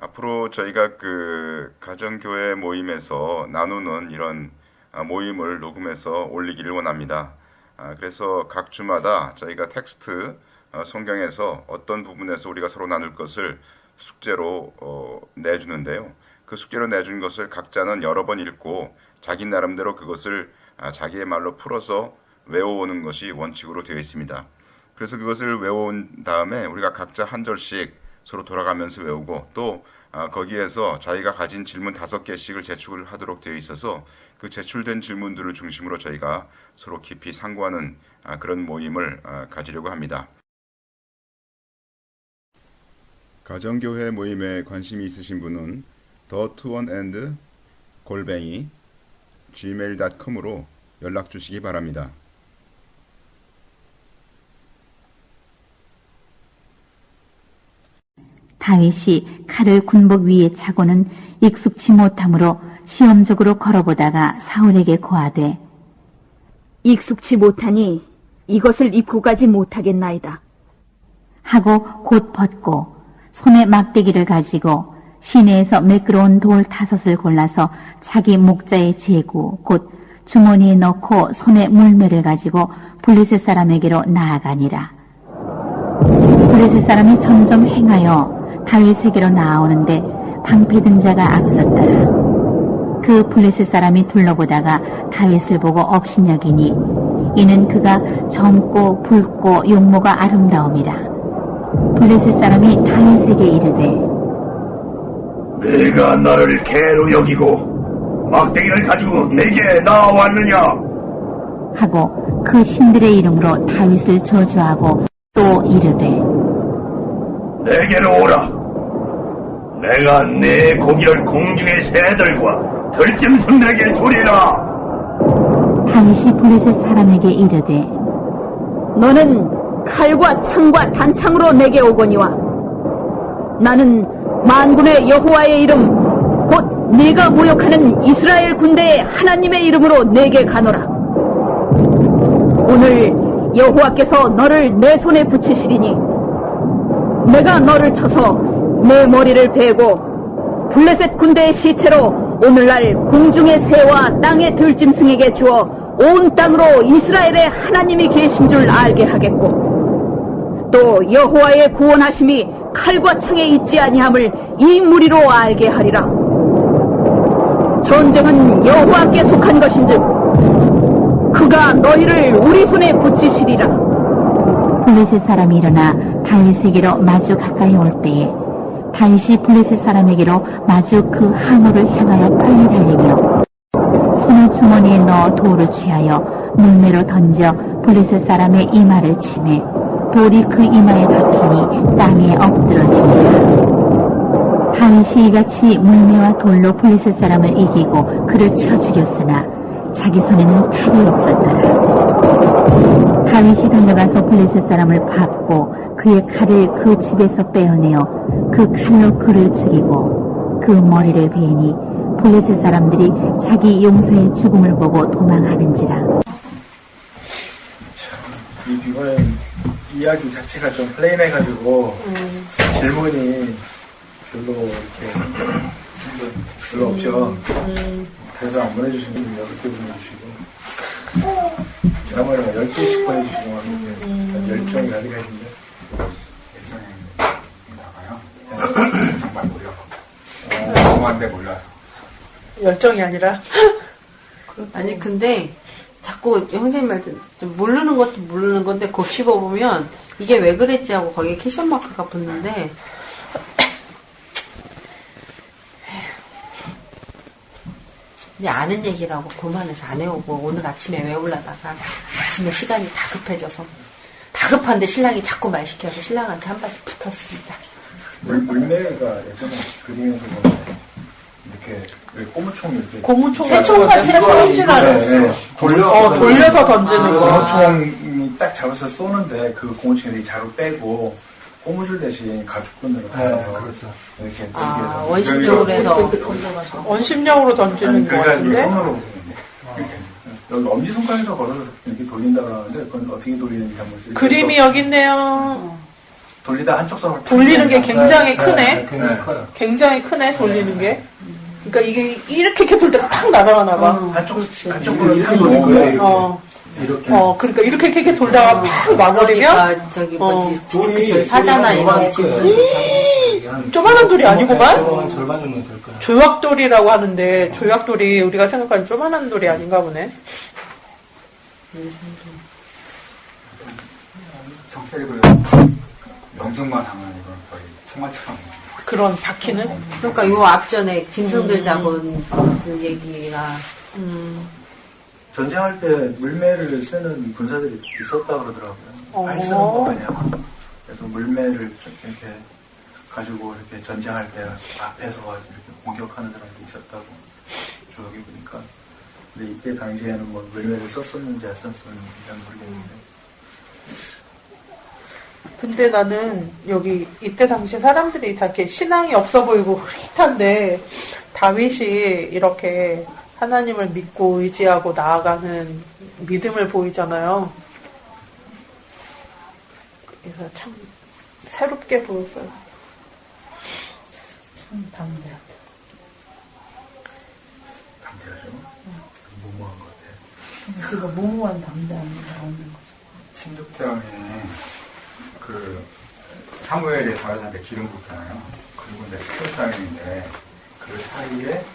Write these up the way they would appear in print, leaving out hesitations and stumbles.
앞으로 저희가 그 가정교회 모임에서 나누는 이런 모임을 녹음해서 올리기를 원합니다. 그래서 각 주마다 저희가 텍스트 성경에서 어떤 부분에서 우리가 서로 나눌 것을 숙제로 내주는데요. 그 숙제로 내준 것을 각자는 여러 번 읽고 자기 나름대로 그것을 자기의 말로 풀어서 외워오는 것이 원칙으로 되어 있습니다. 그래서 그것을 외워온 다음에 우리가 각자 한 절씩 서로 돌아가면서 외우고 또 거기에서 자기가 가진 질문 5개씩을 제출을 하도록 되어 있어서 그 제출된 질문들을 중심으로 저희가 서로 깊이 상고하는 그런 모임을 가지려고 합니다. 가정교회 모임에 관심이 있으신 분은 the2&gmail.com으로 연락 주시기 바랍니다. 다윗이 칼을 군복 위에 차고는 익숙치 못함으로 시험적으로 걸어보다가 사울에게 고하되 익숙치 못하니 이것을 입고 가지 못하겠나이다 하고 곧 벗고 손에 막대기를 가지고 시내에서 매끄러운 돌 5을 골라서 자기 목자의 제구 곧 주머니에 넣고 손에 물매를 가지고 블레셋 사람에게로 나아가니라. 블레셋 사람이 점점 행하여 다윗에게로 나아오는데 방패든 자가 앞섰더라. 그 블레셋 사람이 둘러보다가 다윗을 보고 업신여기니 이는 그가 젊고 붉고 용모가 아름다움이라. 블레셋 사람이 다윗에게 이르되 내가 너를 개로 여기고 막대기를 가지고 내게 나왔느냐 하고 그 신들의 이름으로 다윗을 저주하고 또 이르되 내게로 오라. 내가 내 고기를 공중의 새들과 들짐승들에게 주리라. 다윗이 블레셋 사람에게 이르되 너는 칼과 창과 단창으로 내게 오거니와 나는 만군의 여호와의 이름 곧 네가 모욕하는 이스라엘 군대의 하나님의 이름으로 내게 가노라. 오늘 여호와께서 너를 내 손에 붙이시리니 내가 너를 쳐서 내 머리를 베고 블레셋 군대의 시체로 오늘날 공중의 새와 땅의 들짐승에게 주어 온 땅으로 이스라엘의 하나님이 계신 줄 알게 하겠고 또 여호와의 구원하심이 칼과 창에 있지 아니함을 이 무리로 알게 하리라. 전쟁은 여호와께 속한 것인즉 그가 너희를 우리 손에 붙이시리라. 블레셋 사람이 일어나 다윗에게로 마주 가까이 올 때에 다윗이 블레셋 사람에게로 마주 그 항우를 향하여 빨리 달리며 손을 주머니에 넣어 돌을 취하여 물매로 던져 블레셋 사람의 이마를 치매 돌이 그 이마에 박히니 땅에 엎드러지니라. 다윗이 이같이 물매와 돌로 블레셋 사람을 이기고 그를 쳐 죽였으나 자기 손에는 칼이 없었더라. 다윗이 달려가서 블레셋 사람을 밟고 그의 칼을 그 집에서 빼어내어 그 칼로 그를 죽이고 그 머리를 베니 블레셋 사람들이 자기 용사의 죽음을 보고 도망하는지라. 이거는 이야기 자체가 좀 플레인해가지고 질문이 별로 없죠. 그래서 안 보내주시는 분이 8개 보내주시고 지난번에 10개씩 보내주시고 하는데 열정이 가득하신데 열정인가요? 정말 몰라서 너무한데 몰라서 열정이 아니라 아니 근데 자꾸 형제님 말도 모르는 것도 모르는 건데 곱씹어보면 이게 왜 그랬지 하고 거기에 캐션 마크가 붙는데 이제 아는 얘기라고 교만해서 안 해오고 오늘 아침에 외우려다가 아침에 시간이 다급해져서 다급한데 신랑이 자꾸 말 시켜서 신랑한테 한 바퀴 붙었습니다. 물매가 예전에 그림에서 보면 이렇게 고무총 이렇게 새총같이 던지라는 돌려서 던지는 거. 고무총이 딱 잡아서 쏘는데 그 고무총이 자루 빼고 고무줄 대신 가죽끈으로 그렇죠. 이렇게 원심력으로 해서 원심력으로 던지는 거 같은데. 손으로 여기 엄지손가락에서 걸어서 이렇게 돌린다고 하는데 그건 어떻게 돌리는지 한번 그림이 여기 있네요. 돌리다 한쪽 손을 돌리는 게 굉장히 크네. 굉장히 커요. 굉장히 크네, 돌리는 게. 그러니까 이게 이렇게 돌다가 탁 날아가나 봐. 한쪽으로 이렇게 탁 돌린 놓은 거예요. 어. 이렇게. 그러니까 이렇게 돌다가 팍 놔버리면 그러니까 저기 뭐지 돌이 저기 사자나 이런 짐승들 쪼만한 돌이 아니구만? 한 절반 정도 될 거예요. 조약돌이라고 하는데 조약돌이 우리가 생각하는 조만한 돌이 아닌가 보네. 정색으로 명중만 하면 이건 거의 총알처럼. 그런 바퀴는? 그러니까 요 앞전에 짐승들 잡은 그 얘기나 전쟁할 때 물매를 쓰는 군사들이 있었다 그러더라고요. 알 쓰는 거 마냥. 그래서 물매를 좀 이렇게 가지고 이렇게 전쟁할 때 앞에서 이렇게 공격하는 사람도 있었다고 저기 보니까. 근데 이때 당시에는 뭐 물매를 썼었는지 안 썼었는지 잘 모르겠는데. 근데 나는 여기 이때 당시 사람들이 다 이렇게 신앙이 없어 보이고 흐릿한데 다윗이 이렇게 하나님을 믿고 의지하고 나아가는 믿음을 보이잖아요. 그래서 참 새롭게 보였어요. 담대하죠. 무모한 것 같아요. 그거 무모한 담대함이 나오는 거죠. 16장에 그 사무엘이 다윗한테 기름 붓잖아요. 그리고 이제 17장인데 그 사이에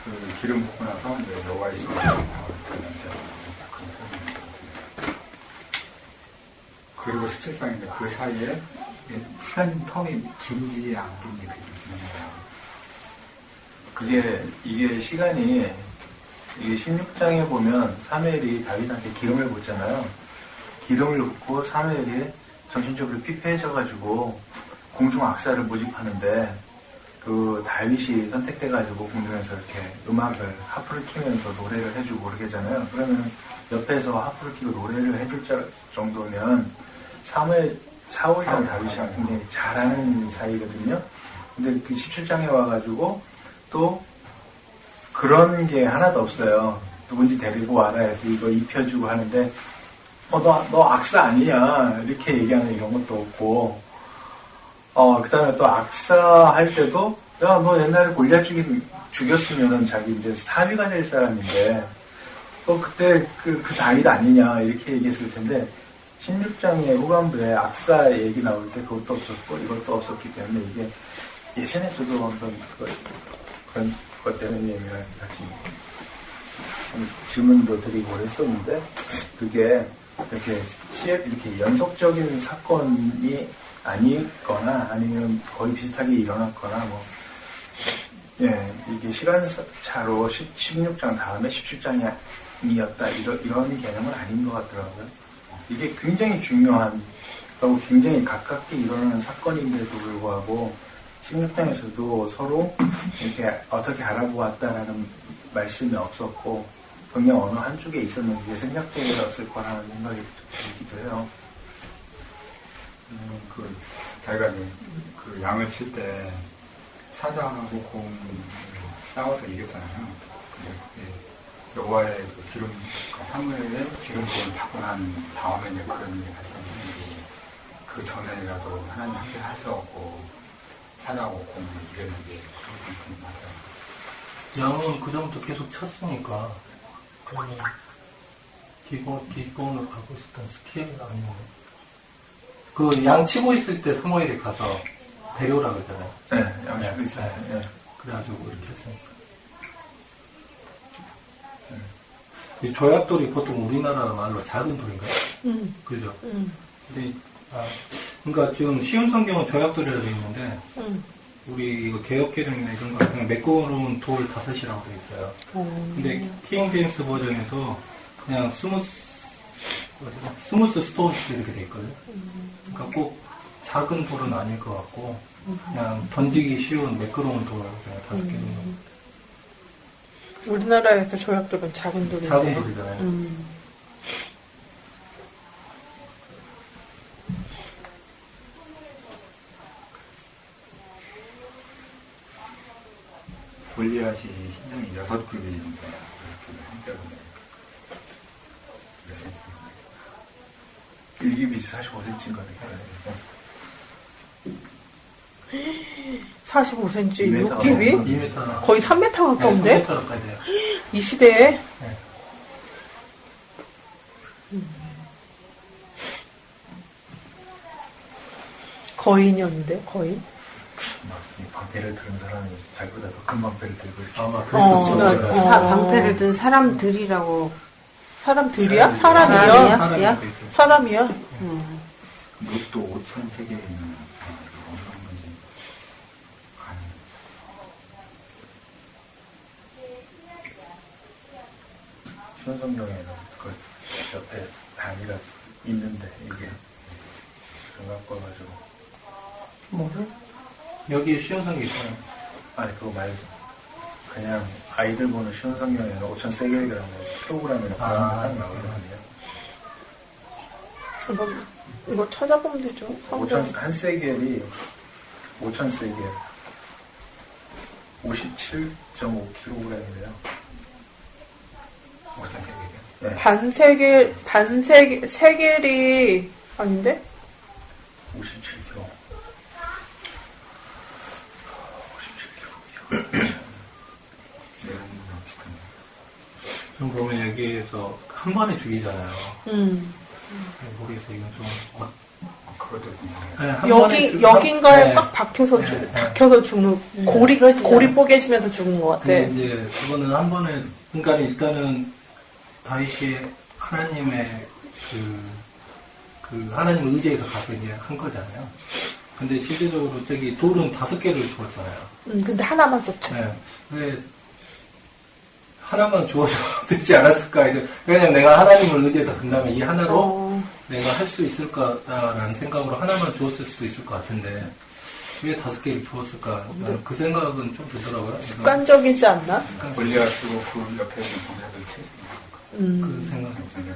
그 기름 붓고 나서 이제 여호와의 신이 나오는 그리고 17장인데 그 사이에 시간 텀이 긴지 안 긴지 그게 중요해요. 이게 시간이 이게 16장에 보면 사무엘이 다윗한테 기름을 붓잖아요. 기름을 붓고 사무엘이 정신적으로 피폐해져가지고 공중 악사를 모집하는데 그 다윗이 선택돼가지고 공중에서 이렇게 음악을 하프를 키면서 노래를 해주고 그렇게 하잖아요. 그러면 옆에서 하프를 키고 노래를 해줄 정도면 사울이랑 다윗이랑 굉장히 잘하는 사이거든요. 근데 그 17장에 와가지고 또 그런 게 하나도 없어요. 누군지 데리고 와라 해서 이거 입혀주고 하는데 너 악사 아니야 이렇게 얘기하는 이런 것도 없고 그 다음에 또 악사 할 때도 야 너 옛날에 골리앗 죽였으면은 자기 이제 사위가 될 사람인데 그때 그 다윗 아니냐 이렇게 얘기했을 텐데 16장의 후반부에 악사 얘기 나올 때 그것도 없었고 이것도 없었기 때문에 이게 예전에 저도 한번 그런 것 때문에 같이 질문도 드리고 했었는데 그게 이렇게 연속적인 사건이 아니거나 아니면 거의 비슷하게 일어났거나 이게 시간차로 16장 다음에 17장이었다 이런 개념은 아닌 것 같더라고요. 이게 굉장히 중요한 그리고 굉장히 가깝게 일어나는 사건인데도 불구하고 16장에서도 서로 이렇게 어떻게 알아보았다라는 말씀이 없었고 분명 어느 한쪽에 있었는지 생략되었을 거라는 생각이 들기도 해요. 자기가 그 양을 칠 때 사자하고 곰 싸워서 이겼잖아요. 근데 여호와의 그 기름, 사무엘의 기름부음을 받고 난 다음에 이제 그런 일이 발생했는데 그 전에라도 하나님 함께 하셔갖고 사자하고 곰을 이겼는데 그런 맞아요. 양은 그 전부터 계속 쳤으니까 그러면 기본을 갖고 있었던 스킬 아니면 그 양 치고 있을 때 사무엘이 가서 데려오라 그러잖아요. 네, 양 치고 있어요. 네. 그래가지고 이렇게 했으니까. 이 조약돌이 보통 우리나라 말로 작은 돌인가요? 그죠? 근데 그러니까 지금 쉬운 성경은 조약돌이라고 되어 있는데 우리 이거 개혁개정이나 이런 거 그냥 매끄러운 돌 5이라고 되어 있어요. 근데 킹 제임스 버전에도 그냥 스무스 스톤스 이렇게 되어 있거든요. 그러니까 꼭 작은 돌은 아닐 것 같고 그냥 던지기 쉬운 매끄러운 돌 그냥 5개 정도. 우리나라에서 조약돌은 작은 돌인데. 작은 돌이잖아요. 골리앗이 신장이 6급인데 한때로 일기빛이 45cm인가 되게. 45cm, 2m. 6기비? 2m. 거의 3m 가까운데? 3m 가까이 돼요. 이 시대에? 네. 거인이었는데, 거인? 이 방패를 들은 사람이 자기보다 더 큰 방패를 들고 이렇게. 아마 어, 그랬었죠. 방패를 든 사람들이라고. 사람들이야? 사람이야? 사람이야? 사람이야? 로또 5,000세계에 있는 어떤 건지 아니. 신성경에는 그 옆에 단위가 있는데 이게 안 갖고 와가지고 뭐를? 여기에 시험상이 있어요. 아니 그거 말고 그냥 아이들 보는 신성경에는 5,000세계라는 킬로그램이나 아, 딱 나오거든요. 이거 찾아보면 되죠. 5천 한 세겔이 5,000세겔 57.5kg이래요. 5,000세겔이요? 네. 세겔이 아닌데? 57kg. 57kg. 지금 보면 여기에서 한 번에 죽이잖아요. 모르겠어요. 이건 좀. 그것도 괜찮아요. 네, 한 번에 여긴가에 네. 딱 박혀서, 네. 박혀서 죽는, 골이 뽀개지면서 죽은 것 같아. 근데 이제 그거는 한 번에, 그러니까 일단은 다윗이 하나님의 그 하나님을 의지해서 가서 이제 한 거잖아요. 근데 실제적으로 저기 돌은 5개를 주었잖아요. 근데 하나만 썼죠. 네. 왜 하나만 주어서 되지 않았을까? 왜냐면 내가 하나님을 의지해서 간다면 이 하나로 내가 할 수 있을 거다라는 생각으로 하나만 주었을 수도 있을 것 같은데 왜 5개를 주었을까? 나는 그 생각은 좀 들더라고요. 습관적이지 않나? 권리가 쓰고 그 옆에 있는 동사들 채우는 그 생각.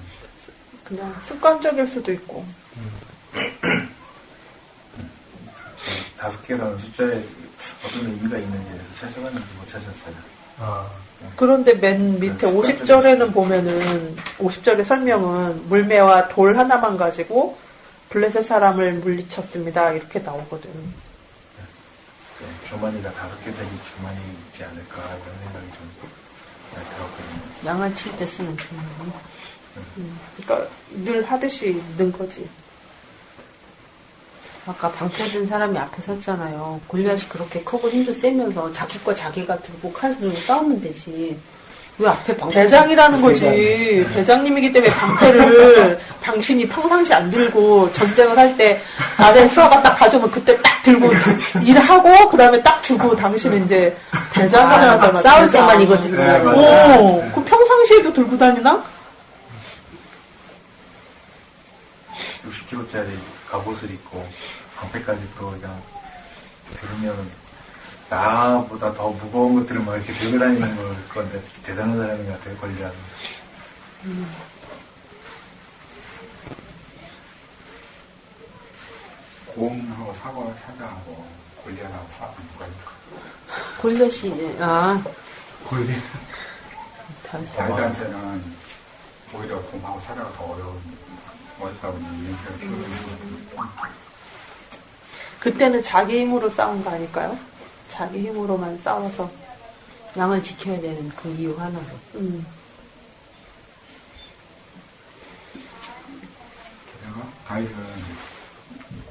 그냥 습관적일 수도 있고. 5개라는 숫자에 어떤 의미가 있는지에서 찾아봤는데 못 찾았어요. 아, 그런데 맨 밑에 50절에는 보면은 50절의 설명은 물매와 돌 하나만 가지고 블레셋 사람을 물리쳤습니다. 이렇게 나오거든. 주머니가 5개 되기 주머니이지 않을까 이런 생각이 좀 들었거든요. 양을 칠 때 쓰는 주머니. 그러니까 늘 하듯이 넣은 거지. 아까 방패 든 사람이 앞에 섰잖아요. 골리앗이 그렇게 크고 힘도 세면서 자기 거 자기가 들고 칼 들고 싸우면 되지. 왜 앞에 방패? 대장이라는 거지. 대장님이기 때문에 방패를 당신이 평상시 안 들고 전쟁을 할 때 아래 수아가 딱 가져오면 그때 딱 들고 일하고 그 다음에 딱 주고 당신은 이제 대장을 하잖아. 싸울 대장. 때만 이거 들고 네, 다니고. 오, 그 평상시에도 들고 다니나? 60kg짜리 갑옷을 입고 방패까지 입고 그냥 들으면 나보다 더 무거운 것들을 막 이렇게 들고 다니는 걸 건데 대단한 사람인 것 같아요. 권리하는. 곰하고 사과를 찾아하고 골리앗하고 싸우는 누가 있을까? 골리앗이 골리. 다윗한테는 오히려 곰하고 사과가 더 어렵다고 이런 생각이 들어요. 그때는 자기 힘으로 싸운 거 아닐까요? 자기 힘으로만 싸워서. 양을 지켜야 되는 그 이유 하나로. 게다가 다윗은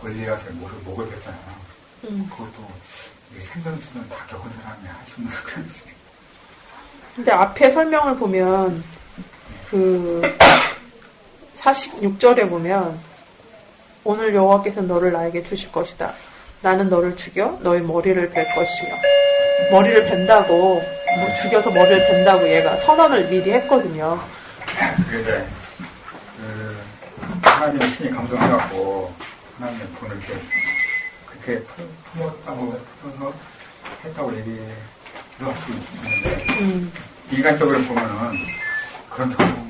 골리앗의 목을 뺐잖아요. 그것도 생전수는 다 겪은 사람이 할 수 있는 그런. 근데 앞에 설명을 보면 그 46절에 보면 오늘 여호와께서 너를 나에게 주실 것이다. 나는 너를 죽여 너의 머리를 벨 것이며 머리를 벤다고 죽여서 머리를 벤다고 얘가 선언을 미리 했거든요. 그게 이제 하나님의 신이 감동해갖고 하나님의 분을 그렇게 품었다고 했다고 얘기를 할 수 있는데 인간적으로 보면은 그런 경험이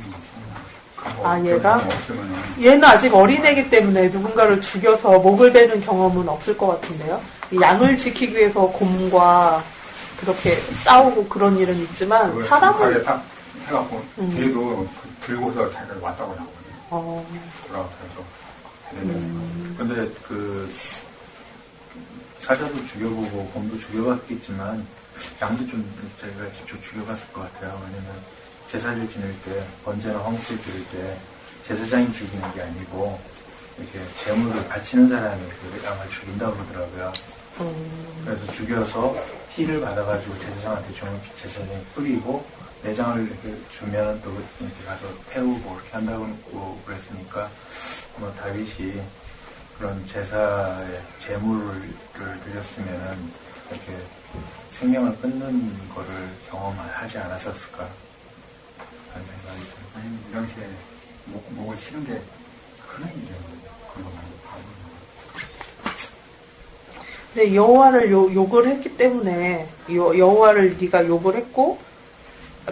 아, 얘가? 없으면은 얘는 아직 어린애기 때문에 누군가를 죽여서 목을 베는 경험은 없을 것 같은데요. 이 양을 지키기 위해서 곰과 그렇게 싸우고 그런 일은 있지만 그걸 사람은 딱 해갖고 뒤에도 들고서 자기가 왔다고 하거든요. 어, 돌아와서 근데 그 사자도 죽여보고 곰도 죽여봤겠지만 양도 좀 제가 직접 죽여봤을 것 같아요. 왜냐면 제사를 지낼 때 번제나 화목제를 드릴 때 제사장이 죽이는 게 아니고 이렇게 제물을 바치는 사람이 그 양을 죽인다고 그러더라고요. 그래서 죽여서 피를 받아가지고 제사장한테 주면 제사장이 뿌리고 내장을 이렇게 주면 또 이렇게 가서 태우고 그렇게 한다고 그랬으니까 아마 다윗이 그런 제사에 제물을 드렸으면은 이렇게 생명을 끊는 거를 경험하지 않았었을까 하는 생각이 듭니다. 아니, 이 당시에 목을 치는 게 큰 일이에요. 그런 거 말고 바보는. 근데 여호와를 욕을 했기 때문에 여호와를 네가 욕을 했고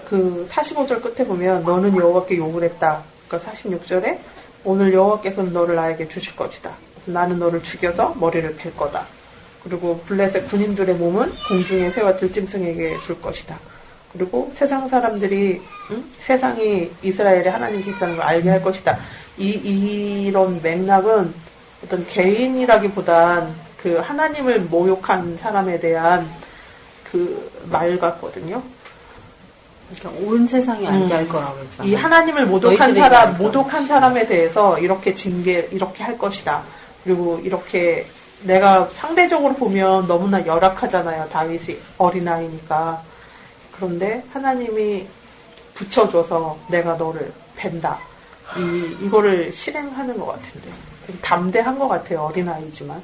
그 45절 끝에 보면 너는 여호와께 욕을 했다. 그러니까 46절에 오늘 여호와께서는 너를 나에게 주실 것이다. 나는 너를 죽여서 머리를 벨 거다. 그리고 블레셋 군인들의 몸은 공중의 새와 들짐승에게 줄 것이다. 그리고 세상 사람들이 세상이 이스라엘의 하나님이시라는 걸 알게 할 것이다. 이런 맥락은 어떤 개인이라기보단 그 하나님을 모욕한 사람에 대한 그 말 같거든요. 그러니까 온 세상이 알게 할 거라고 했잖아요. 이 하나님을 모독한 사람에 대해서 이렇게 이렇게 할 것이다. 그리고 이렇게 내가 상대적으로 보면 너무나 열악하잖아요. 다윗이 어린아이니까. 그런데 하나님이 붙여줘서 내가 너를 벤다. 이거를 실행하는 것 같은데. 담대한 것 같아요. 어린아이지만.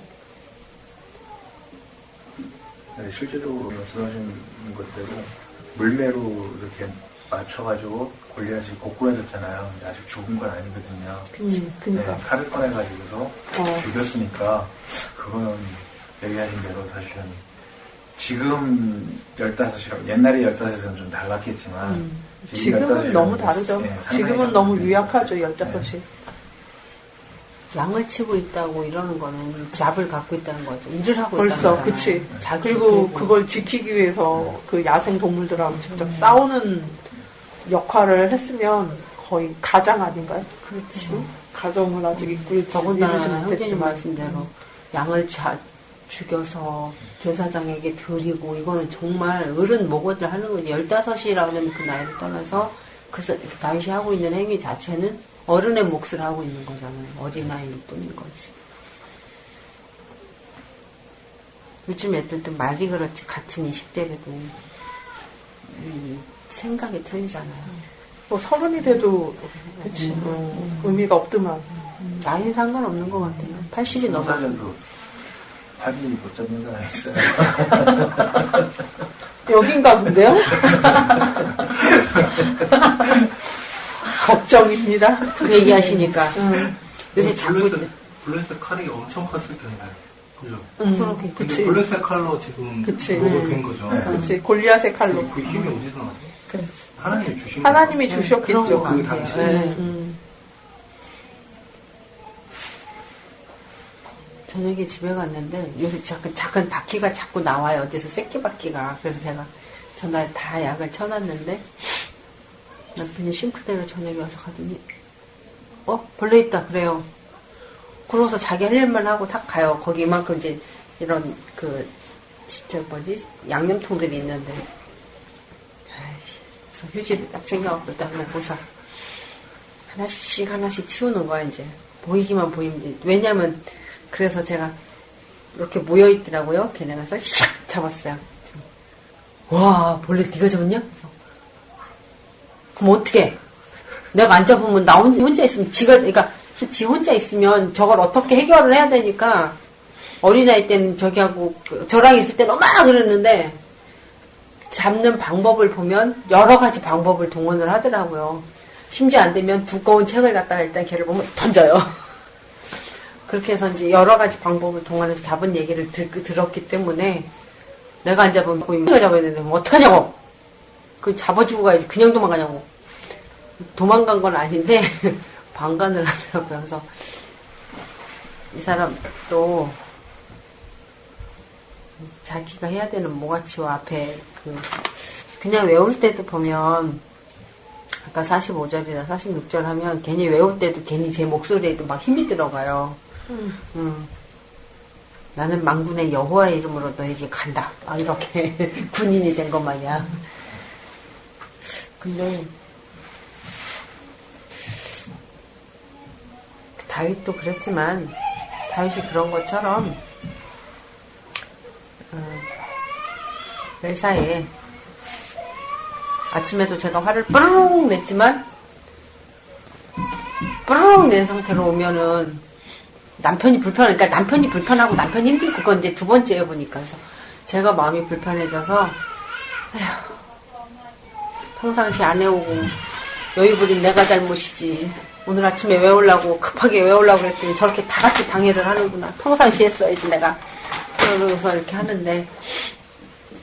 네, 실제적으로 말씀하신 것대로 물매로 이렇게 맞춰가지고 골리앗이 고꾸라졌잖아요. 근데 아직 죽은 건 아니거든요. 그러니까. 네, 칼을 꺼내가지고서 죽였으니까 그거는 얘기하신 대로 사실은 지금 15이라고 옛날에 15에서는 좀 달랐겠지만 지금은 너무 다르죠. 네, 지금은 너무 유약하죠. 15이. 양을 치고 있다고 이러는 거는 잡을 갖고 있다는 거죠. 일을 하고 벌써, 있다는 거잖아요. 그치. 자기 그리고 되고. 그걸 지키기 위해서 그 야생 동물들하고 직접 싸우는 역할을 했으면 거의 가장 아닌가요? 그렇지. 가정을 아직 이루지 더군다나 형제님 못했지만. 말씀대로 양을 죽여서 제사장에게 드리고 이거는 정말 어른 모고들 하는 거지. 15이라는 그 나이를 떠나서 다윗이 하고 있는 행위 자체는 어른의 몫을 하고 있는 거잖아요. 어린아이일 뿐인 거지. 요즘 애들도 말이 그렇지 같은 20대라도 생각이 틀리잖아요. 뭐 30이 돼도 그치. 의미가 없더만. 나이는 상관없는 것 같아요. 80이 넘어. 20살년도 팔이 못 잡는 사람이 있어요. 여긴가 본데요? 걱정입니다. 그 얘기 하시니까. 요새 자꾸. 블레셋 칼이 엄청 컸을 텐데. 그죠? 그렇게. 근데 그치. 블레셋 칼로 지금 그치. 녹을 뺀 거죠. 그치. 골리앗의 칼로. 그 힘이 어디서 나지? 그래. 하나님이 주신 하나님이 거죠. 주셨겠죠. 그 당시에. 네. 저녁에 집에 갔는데 요새 작은 바퀴가 자꾸 나와요. 어디서 새끼 바퀴가. 그래서 제가 전날 다 약을 쳐놨는데 남편이 싱크대로 저녁에 와서 가더니 벌레 있다 그래요. 그러고서 자기 할 일만 하고 탁 가요. 거기 이만큼 이제 이런 양념통들이 있는데 그래서 휴지를 딱 챙겨갖고 일단 먹고서 하나씩 치우는 거야 이제. 보이기만 보이면 이제. 왜냐면 그래서 제가 이렇게 모여있더라고요. 걔네가 싹 잡았어요. 와, 벌레 네가 잡았냐? 그래서, 그럼 어떻게? 내가 안 잡으면 나 혼자 있으면 그러니까 지 혼자 있으면 저걸 어떻게 해결을 해야 되니까 어린아이 때는 저기하고 저랑 있을 때는 막 그랬는데 잡는 방법을 보면 여러 가지 방법을 동원을 하더라고요. 심지어 안 되면 두꺼운 책을 갖다가 일단 걔를 보면 던져요. 그렇게 해서 이제 여러 가지 방법을 동원해서 잡은 얘기를 들었기 때문에 내가 안 잡으면 내가 잡아야 되는데 뭐 어떡하냐고. 그 잡아주고 가야지. 그냥 도망가냐고. 도망간 건 아닌데 방관을 하더라고요. 그래서 이 사람도 자기가 해야 되는 모가치와 앞에 그냥 외울 때도 보면 아까 45절이나 46절 하면 괜히 외울 때도 괜히 제 목소리에도 막 힘이 들어가요. 나는 만군의 여호와의 이름으로 너에게 간다. 막 이렇게 군인이 된 것 마냥. 근데 다윗도 그랬지만 다윗이 그런 것처럼 매사에 아침에도 제가 화를 뿌르륵 냈지만 뿌르륵 낸 상태로 오면은 남편이 불편하니까 남편이 불편하고 남편이 힘들고 그건 이제 두 번째 해보니까 그래서 제가 마음이 불편해져서 에휴, 평상시 안 해오고 여유 부린 내가 잘못이지 오늘 아침에 외우려고 급하게 외우려고 그랬더니 저렇게 다 같이 방해를 하는구나 평상시 했어야지 내가 그러고서 이렇게 하는데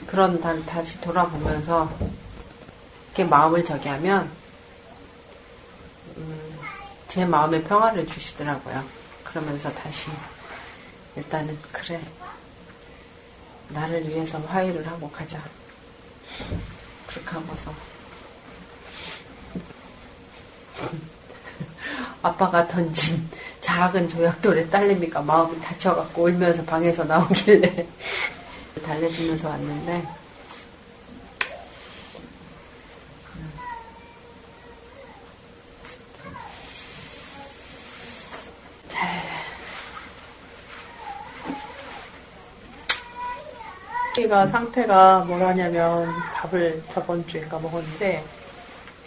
그런 날 다시 돌아보면서 이렇게 마음을 저기 하면 제 마음에 평화를 주시더라고요. 그러면서 다시 일단은 그래 나를 위해서 화해를 하고 가자 그렇게 하고서 아빠가 던진 작은 조약돌에 딸내미가 마음이 다쳐갖고 울면서 방에서 나오길래 달래주면서 왔는데 가 상태가 뭐라냐면 밥을 저번 주인가 먹었는데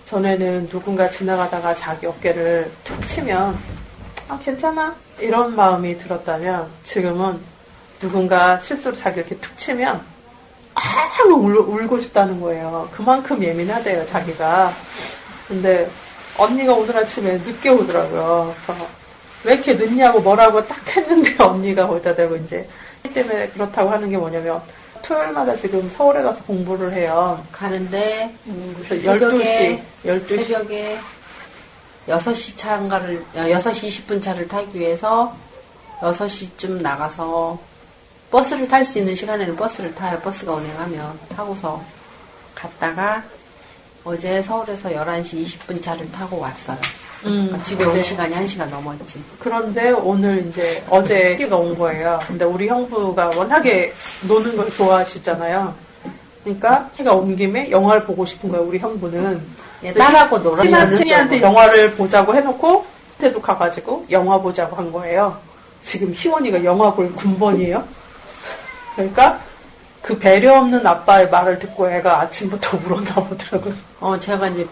전에는 누군가 지나가다가 자기 어깨를 툭 치면 아 괜찮아 이런 마음이 들었다면 지금은 누군가 실수로 자기 이렇게 툭 치면 울고 싶다는 거예요. 그만큼 예민하대요 자기가. 근데 언니가 오늘 아침에 늦게 오더라고요. 그래서 왜 이렇게 늦냐고 뭐라고 딱 했는데 언니가 거기다 대고 이제 때문에 그렇다고 하는 게 뭐냐면 토요일마다 지금 서울에 가서 공부를 해요. 가는데 그래서 12시 새벽에 6시 차인가를 6시 20분 차를 타기 위해서 6시쯤 나가서 버스를 탈 수 있는 시간에는 버스를 타요. 버스가 운행하면 타고서 갔다가 어제 서울에서 11시 20분 차를 타고 왔어요. 그러니까 집에 온 시간이 1시간 넘었지. 그런데 오늘 이제 어제 희가 온 거예요. 근데 우리 형부가 워낙에 노는 걸 좋아하시잖아요. 그러니까 희가 온 김에 영화를 보고 싶은 거예요. 우리 형부는. 딸하고 놀아주는 희한테 영화를 보자고 해놓고 태도 가가지고 영화 보자고 한 거예요. 지금 희원이가 영화 볼 군번이에요. 그러니까 그 배려 없는 아빠의 말을 듣고 애가 아침부터 울었나 보더라고요. 제가 이제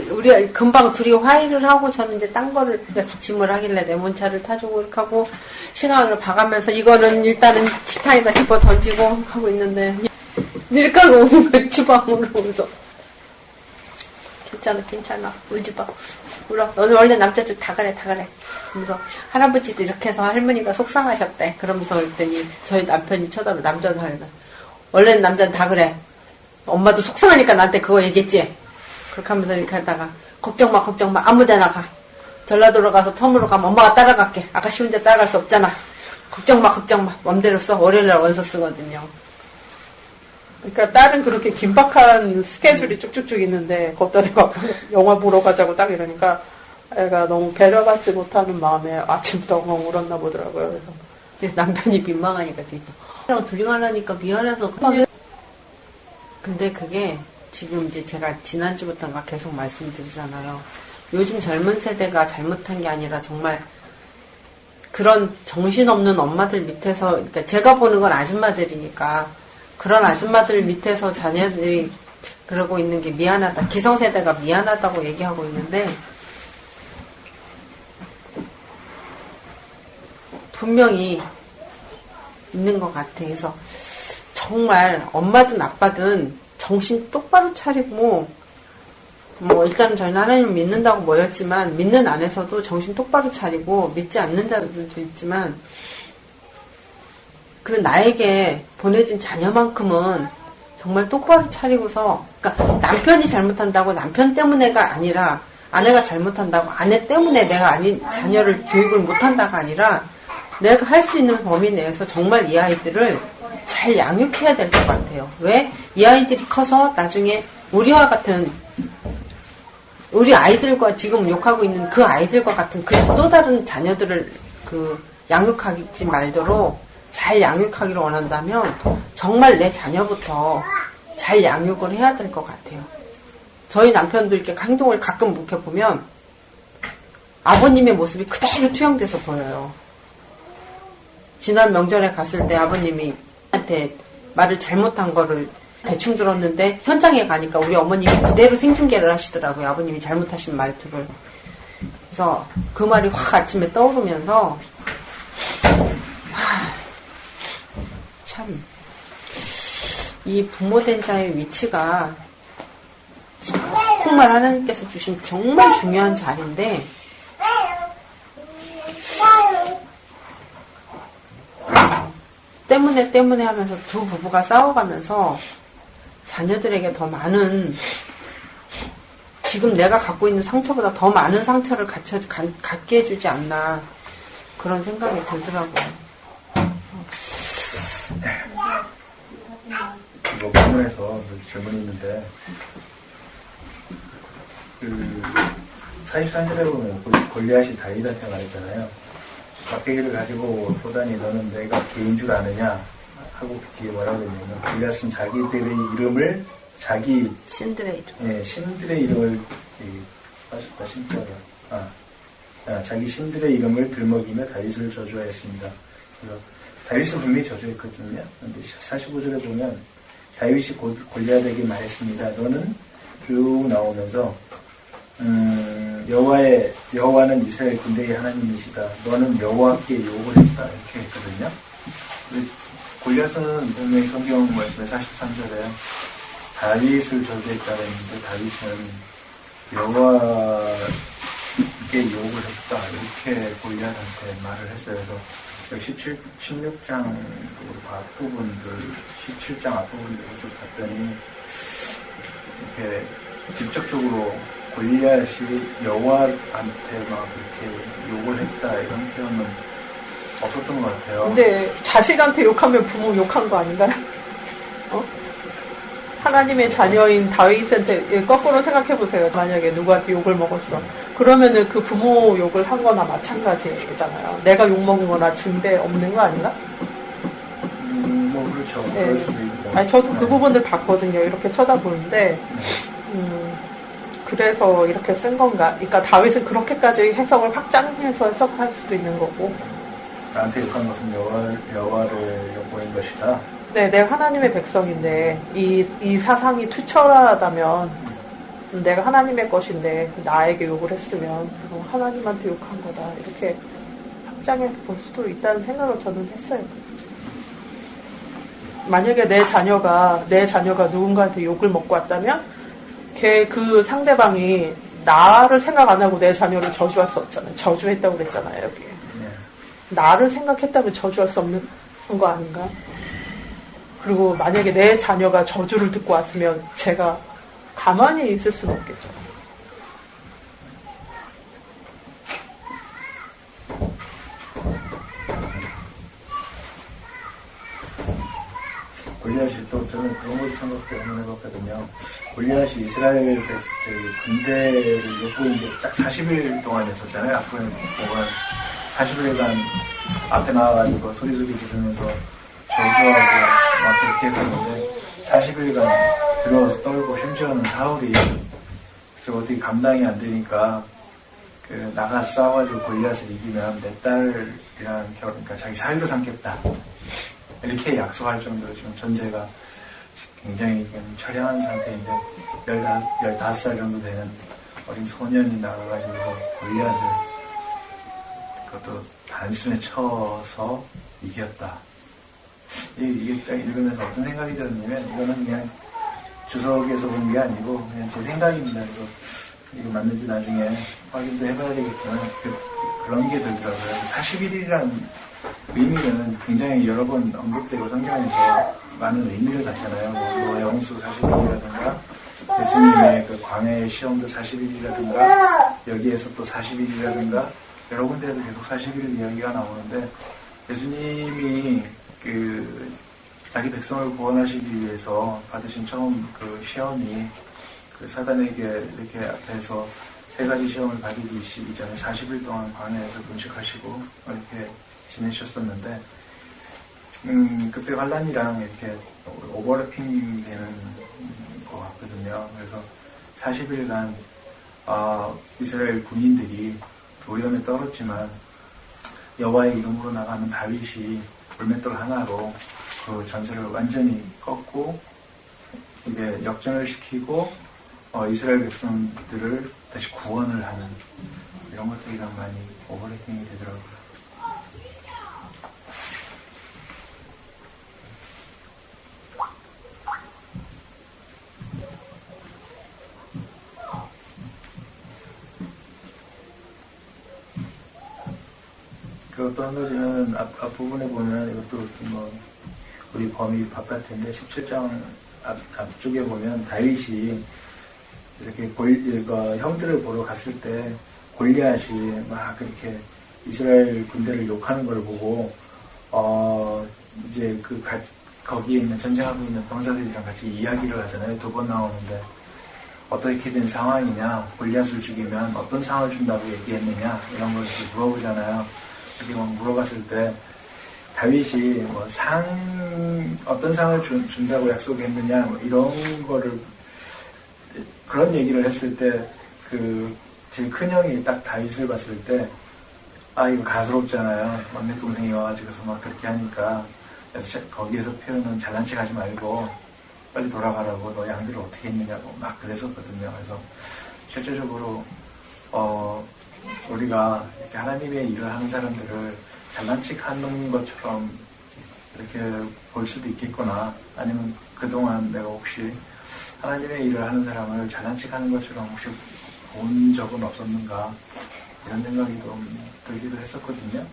우리 금방 둘이 화해를 하고 저는 이제 딴 거를 기침을 하길래 레몬차를 타주고 이렇게 하고 시간을 봐가면서 이거는 일단은 식탁에다 집어 던지고 하고 있는데 밀가루 오는 거예요 주방으로. 그래서 괜찮아 울지 마 울어 너는 원래 남자들 다 그래 그러면서 할아버지도 이렇게 해서 할머니가 속상하셨대. 그러면서 그랬더니 저희 남편이 쳐다보고 남자도 하려다 원래는 남자는 다 그래 엄마도 속상하니까 나한테 그거 얘기했지. 그렇게 하면서 이렇게 하다가 걱정 마 아무데나 가 전라도로 가서 텀으로 가면 엄마가 따라갈게 아가씨 혼자 따라갈 수 없잖아 걱정 마 맘대로 써. 월요일날 원서 쓰거든요. 그러니까 딸은 그렇게 긴박한 스케줄이 쭉쭉쭉 있는데 거기다 대고 영화 보러 가자고 딱 이러니까 애가 너무 배려받지 못하는 마음에 아침부터 엉엉 울었나 보더라고요. 그래서 남편이 민망하니까 둘이 가려니까 미안해서 근데 그게 지금 이제 제가 지난주부터인가 계속 말씀드리잖아요. 요즘 젊은 세대가 잘못한 게 아니라 정말 그런 정신없는 엄마들 밑에서, 그러니까 제가 보는 건 아줌마들이니까 그런 아줌마들 밑에서 자녀들이 그러고 있는 게 미안하다. 기성세대가 미안하다고 얘기하고 있는데 분명히 있는 것 같아. 그래서 정말 엄마든 아빠든 정신 똑바로 차리고 일단은 저희는 하나님을 믿는다고 모였지만 믿는 안에서도 정신 똑바로 차리고 믿지 않는 자들도 있지만 그 나에게 보내진 자녀만큼은 정말 똑바로 차리고서 그러니까 남편이 잘못한다고 남편 때문에가 아니라 아내가 잘못한다고 아내 때문에 내가 자녀를 교육을 못한다가 아니라 내가 할 수 있는 범위 내에서 정말 이 아이들을 잘 양육해야 될 것 같아요. 왜? 이 아이들이 커서 나중에 우리와 같은 우리 아이들과 지금 욕하고 있는 그 아이들과 같은 그 또 다른 자녀들을 그 양육하지 말도록 잘 양육하기를 원한다면 정말 내 자녀부터 잘 양육을 해야 될 것 같아요. 저희 남편도 이렇게 행동을 가끔 이렇게 보면 아버님의 모습이 그대로 투영돼서 보여요. 지난 명절에 갔을 때 아버님이 한테 말을 잘못한 거를 대충 들었는데 현장에 가니까 우리 어머님이 그대로 생중계를 하시더라고요. 아버님이 잘못하신 말투를. 그래서 그 말이 확 아침에 떠오르면서 참 이 부모된 자의 위치가 정말 하나님께서 주신 정말 중요한 자리인데 때문에 하면서 두 부부가 싸워가면서 자녀들에게 더 많은 지금 내가 갖고 있는 상처보다 더 많은 상처를 갖게 해주지 않나 그런 생각이 들더라고요. 이거 본문에서 질문이 있는데 그 43절에 보면 골리앗이 다윗한테 말했잖아요. 막대기를 가지고 보다니 너는 내가 개인 줄 아느냐 하고 뒤에 뭐라고 했냐면 골리앗은 자기들의 이름을 신들의 이름. 예, 신들의 이름을 빠졌다 신자가 자기 신들의 이름을 들먹이며 다윗을 저주하였습니다. 그래서 다윗은 분명히 저주했거든요. 그런데 45절에 보면 다윗이 골리앗에게 말했습니다. 너는 쭉 나오면서 여호와는 이스라엘 군대의 하나님이시다. 너는 여호와께 욕을 했다. 이렇게 했거든요. 골리앗은 분명히 성경 말씀에 43절에 다윗을 저주했다고 했는데 다윗은 여호와께 욕을 했다. 이렇게 골리앗한테 말을 했어요. 그래서 16장 앞부분들 17장 앞부분들 쭉 봤더니 이렇게 직접적으로 골리앗이 여호와한테 막 이렇게 욕을 했다 이런 표현은 없었던 것 같아요. 근데 자식한테 욕하면 부모 욕한 거 아닌가요? 하나님의 자녀인 다윗한테 거꾸로 생각해보세요. 만약에 누구한테 욕을 먹었어. 그러면은 그 부모 욕을 한 거나 마찬가지잖아요. 내가 욕 먹은 거나 증대 없는 거 아닌가? 뭐 그렇죠. 네. 그럴 수도 있고. 아니, 저도 그 부분들 봤거든요. 이렇게 쳐다보는데, 그래서 이렇게 쓴 건가? 그러니까 다윗은 그렇게까지 해석을 확장해서 해석할 수도 있는 거고. 나한테 욕한 것은 여호와를 욕보인 것이다. 네, 내가 하나님의 백성인데 이 사상이 투철하다면 내가 하나님의 것인데 나에게 욕을 했으면 하나님한테 욕한 거다. 이렇게 확장해 볼 수도 있다는 생각을 저는 했어요. 만약에 내 자녀가 누군가한테 욕을 먹고 왔다면 그 상대방이 나를 생각 안 하고 내 자녀를 저주할 수 없잖아요. 저주했다고 그랬잖아요, 여기. 나를 생각했다면 저주할 수 없는 거 아닌가? 그리고 만약에 내 자녀가 저주를 듣고 왔으면 제가 가만히 있을 수는 없겠죠. 골리앗이 또 저는 그런 것도 생각도 한번 해봤거든요. 골리앗이 이스라엘 군대를 욕고 이제 딱 40일 동안이었었잖아요. 앞으로 보면 40일간 앞에 나와가지고 소리 지르면서 저주하고 막 그렇게 했었는데 40일간 들어와서 떨고 심지어는 사울이 그래서 어떻게 감당이 안 되니까 나가서 싸워가지고 골리앗을 이기면 내 딸이랑 그러니까 자기 사위로 삼겠다 이렇게 약속할 정도로 지금 전세가 굉장히 처량한 상태인데 15살 정도 되는 어린 소년이 나가가지고 골리앗을 그것도 단순에 쳐서 이겼다. 이게 딱 읽으면서 어떤 생각이 들었냐면 이거는 그냥 주석에서 본 게 아니고 그냥 제 생각입니다. 그래서 이거 맞는지 나중에 확인도 해봐야 되겠지만 그런 게 들더라고요. 41일이라는 의미는 굉장히 여러 번 언급되고 성경에서 많은 의미를 갖잖아요. 노아의 홍수 40일이라든가 예수님의 그 광야의 시험도 40일이라든가 여기에서 또 40일이라든가 여러 군데에서 계속 40일 이야기가 나오는데 예수님이 자기 백성을 구원하시기 위해서 받으신 처음 그 시험이 그 사단에게 이렇게 앞에서 세 가지 시험을 받기 이전에 40일 동안 광야에서 금식하시고 이렇게 지내셨었는데, 그때 환란이랑 이렇게 오버래핑 되는 것 같거든요. 그래서 40일간 이스라엘 군인들이 도리엄에 떨었지만 여호와의 이름으로 나가는 다윗이 돌맷돌 하나로 그 전세를 완전히 꺾고 이게 역전을 시키고 이스라엘 백성들을 다시 구원을 하는 이런 것들이랑 많이 오버래핑이 되더라고요. 그 또 한 가지는 앞부분에 보면 이것도 뭐 우리 범위 바깥인데 17장 앞쪽에 보면 다윗이 이렇게 형들을 보러 갔을 때 골리앗이 막 그렇게 이스라엘 군대를 욕하는 걸 보고 이제 거기에 있는 전쟁하고 있는 병사들이랑 같이 이야기를 하잖아요. 2번 나오는데 어떻게 된 상황이냐, 골리앗을 죽이면 어떤 상을 준다고 얘기했느냐 이런 걸 이렇게 물어보잖아요. 이렇게 막 물어봤을 때 다윗이 뭐 어떤 상을 준다고 약속했느냐 뭐 이런 거를 그런 얘기를 했을 때 제일 큰 형이 딱 다윗을 봤을 때 이거 가스럽잖아요. 막내 동생이 와가지고서 막 그렇게 하니까 거기에서 표현은 잘난 척 하지 말고 빨리 돌아가라고, 너 양들을 어떻게 했느냐고 막 그랬었거든요. 그래서 실제적으로 우리가 이렇게 하나님의 일을 하는 사람들을 잘난 척 하는 것처럼 이렇게 볼 수도 있겠구나, 아니면 그동안 내가 혹시 하나님의 일을 하는 사람을 잘난 척 하는 것처럼 혹시 본 적은 없었는가 이런 생각이 좀 들기도 했었거든요.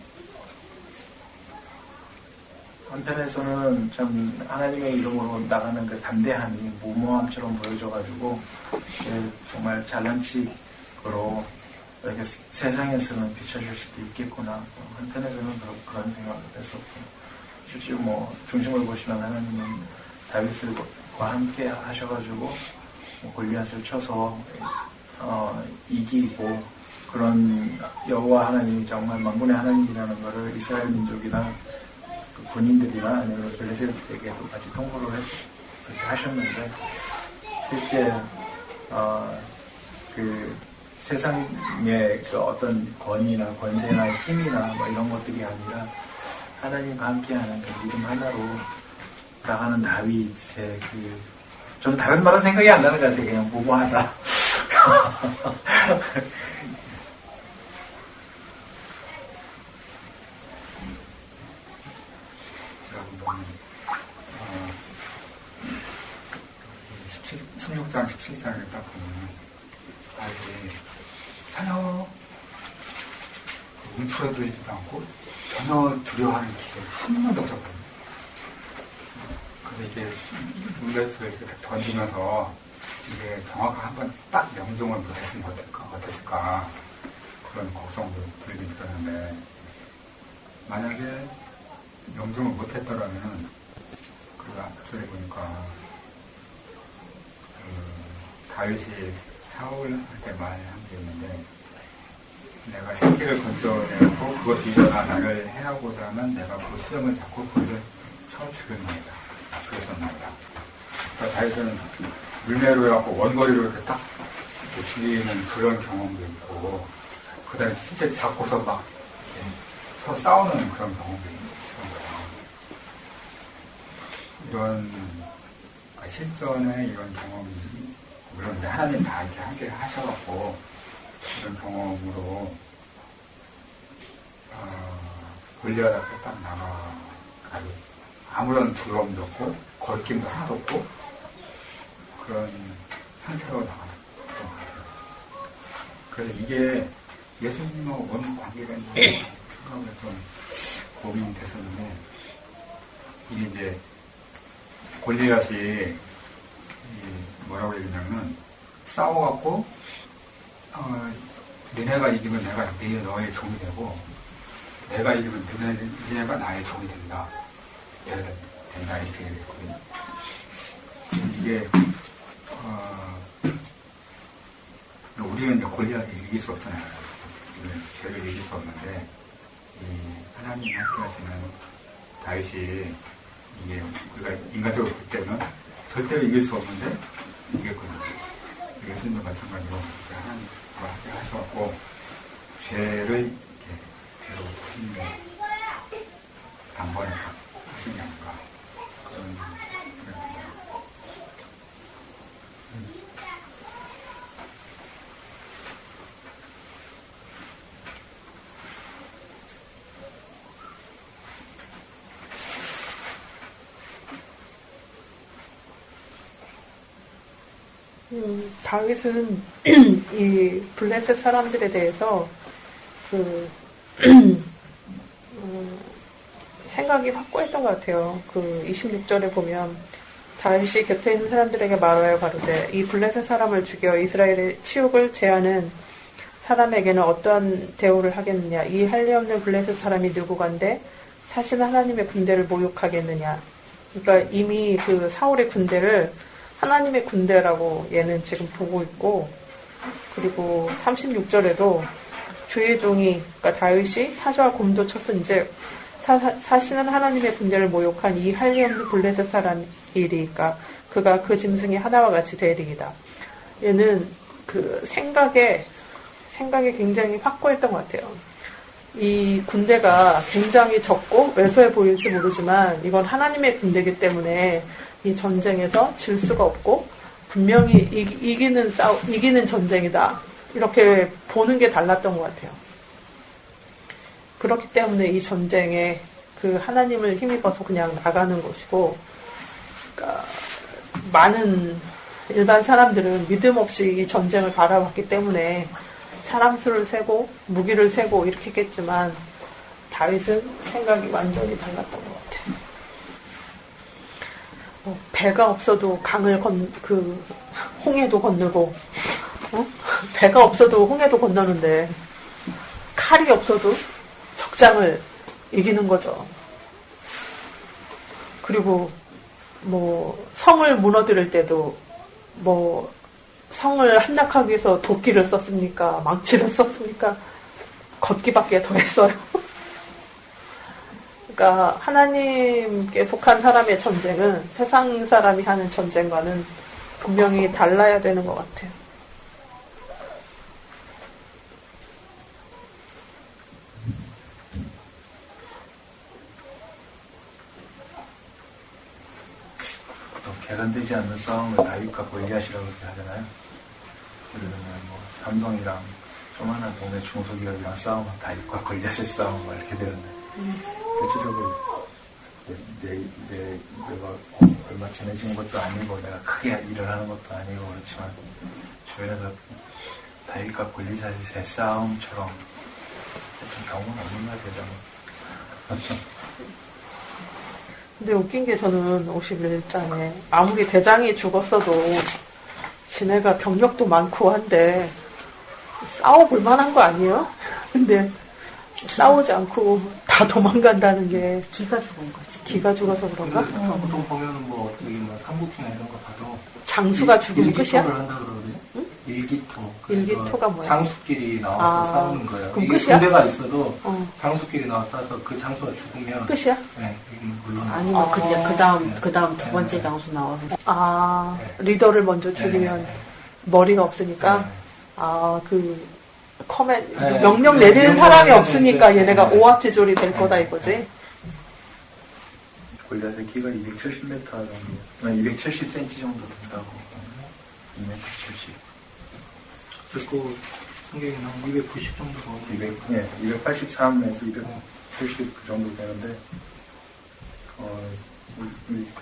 한편에서는 참 하나님의 이름으로 나가는 그 담대함이 무모함처럼 보여져가지고 정말 잘난 척으로 이렇게 세상에서는 비춰질 수도 있겠구나. 한편에서는 그런 생각을 했었고, 실제로 뭐 중심을 보시면 하나님은 다윗과 함께 하셔가지고 골리앗을 쳐서 이기고, 그런 여호와 하나님이 정말 만군의 하나님이라는 것을 이스라엘 민족이나 그 군인들이나 아니면 블레셋에게도 같이 통보를 그렇게 하셨는데, 실제 세상의 그 어떤 권위나 권세나 힘이나 뭐 이런 것들이 아니라 하나님과 함께하는 그 믿음 하나로 나가는 다윗의 저는 다른 말은 생각이 안 나는 것 같아요. 그냥 무모하다. 어, 16장, 17장을 딱 보면 전혀 움츠러들지도 않고 전혀 두려워하는 기색이 한 번도 없었거든요. 그래서 이게 물레에서 이렇게 던지면서 이게 정확한 한 번 딱 명중을 못했으면 어땠을까 그런 걱정도 들긴 들었는데, 만약에 명중을 못했더라면 그 앞쪽에 보니까 다윗이 사울한테 말한 게 있는데, 내가 새끼를 건져내고 그것이 일어나 나를 해하고자 하면 내가 그 수염을 잡고 그것을 쳐 죽였나이다. 죽였었나이다. 그러니까 다윗은 물매로 해갖고 원거리로 이렇게 딱 죽이는 그런 경험도 있고, 그 다음에 실제 잡고서 막 서로 싸우는 그런 경험도 있는 거예요. 이런 실전의 이런 경험이, 물론 하나님 다 이렇게 함께 하셔갖고 이런 경험으로 골리앗 앞에 딱 나가고 아무런 두려움도 없고 거리낌도 하나도 없고 그런 상태로 나가는 것 같아요. 그래서 이게 예수님과 원 관계가 있는 생각을 좀 고민이 됐었는데, 이게 이제 골리앗이 뭐라고 얘기냐면, 싸워갖고 너네가 이기면 내가 너의 종이 되고, 내가 이기면 너네가 나의 종이 된다 이렇게 얘기했거든요. 이게 우리는 이제 골리앗을 이길 수 없잖아요. 우리는 죄를 이길 수 없는데, 하나님이 함께 하시는 다윗이 이게 우리가 인간적으로 볼 때는 절대로 이길 수 없는데 이겼거든요. 예수님도 마찬가지로 하나님과 함께 하셔갖고 죄를 이렇게 죄로 승리에 단번에 하시는 게 아닌가 그런 생각입니다. 다윗은 이 블레셋 사람들에 대해서 생각이 확고했던 것 같아요. 26절에 보면 다윗이 곁에 있는 사람들에게 말하여 가로되 이 블레셋 사람을 죽여 이스라엘의 치욕을 제하는 사람에게는 어떠한 대우를 하겠느냐. 이 할례 없는 블레셋 사람이 누구간데 사실은 하나님의 군대를 모욕하겠느냐. 그러니까 이미 사울의 군대를 하나님의 군대라고 얘는 지금 보고 있고, 그리고 36절에도 주의 종이, 그러니까 다윗이 사자와 곰도 쳤은즉 사실은 하나님의 군대를 모욕한 이 할례 없는 블레셋 사람이리까 그가 그 짐승이 하나와 같이 되리이다. 얘는 생각에 굉장히 확고했던 것 같아요. 이 군대가 굉장히 적고 왜소해 보일지 모르지만 이건 하나님의 군대이기 때문에 이 전쟁에서 질 수가 없고 분명히 이기는 전쟁이다. 이렇게 보는 게 달랐던 것 같아요. 그렇기 때문에 이 전쟁에 하나님을 힘입어서 그냥 나가는 것이고, 그러니까 많은 일반 사람들은 믿음 없이 이 전쟁을 바라봤기 때문에 사람 수를 세고 무기를 세고 이렇게 했겠지만 다윗은 생각이 완전히 달랐던 것 같아요. 배가 없어도 홍해도 건너고, 배가 없어도 홍해도 건너는데, 칼이 없어도 적장을 이기는 거죠. 그리고, 성을 무너뜨릴 때도, 성을 함락하기 위해서 도끼를 썼습니까? 망치를 썼습니까? 걷기밖에 더 했어요. 그러니까 하나님께 속한 사람의 전쟁은 세상 사람이 하는 전쟁과는 분명히 달라야 되는 것 같아요. 보통 계산되지 않는 싸움을 다윗과 골리앗이라고 그렇게 하잖아요. 예를 들면 삼성이랑 조만한 동네 중소기업이랑 싸우면 다윗과 골리앗의 싸움 이렇게 되는데 대체적으로 내가 얼마 친해진 것도 아니고 내가 크게 일을 하는 것도 아니고 그렇지만 주변에서 다윗과 골리앗의 싸움처럼 어떤 경우는 없는 것 같아요. 근데 웃긴 게 저는 51장에 아무리 대장이 죽었어도 지네가 병력도 많고 한데 싸워볼 만한 거 아니에요? 근데 싸우지 않고 다 도망간다는 게 기가 죽은 거지. 기가 죽어서 그런가? 보통 보면은 삼국지나 이런 거 봐도 장수가 죽으면 끝이야? 일기토를 한다 그러거든요. 응? 일기토. 일기토가 뭐야? 장수끼리 나와서 싸우는 거예요. 그럼 이게 끝이야? 군대가 있어도 장수끼리 나와서 그 장수가 죽으면 끝이야? 네, 이건 물론 아니면 그 다음 두 번째 장수 나와서. 리더를 먼저 죽이면 머리가 없으니까 명령 내리는 사람이 없으니까 얘네가 오합지졸이 될 거다 이거지. 골리앗의 키가 270m 정도, 270cm 정도 된다고. 270. 그리고 성경이 한 290 정도 나오고 283에서 270 그 정도 되는데,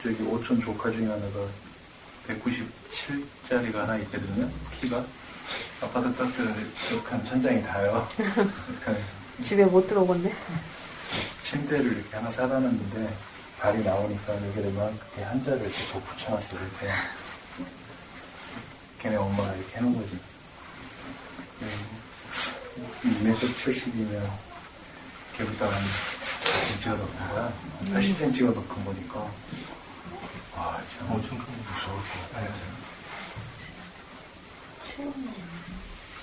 저기 오촌 조카 중에 하나가 197짜리가 하나 있거든요. 키가. 아파트 딱한 천장이 닿아요. 집에 못 들어오겠네. 침대를 이렇게 하나 사놨는데 발이 나오니까 여기에 이렇게 한자를 이렇게 덧붙여놨어. 이렇게 걔네 엄마가 이렇게 해놓은 거지. 2m 70이면 걔보다 한 10cm가 더 큰 거야. 80cm가 더 큰 거니까. 와, 진짜 엄청 큰 무서울 것 같아.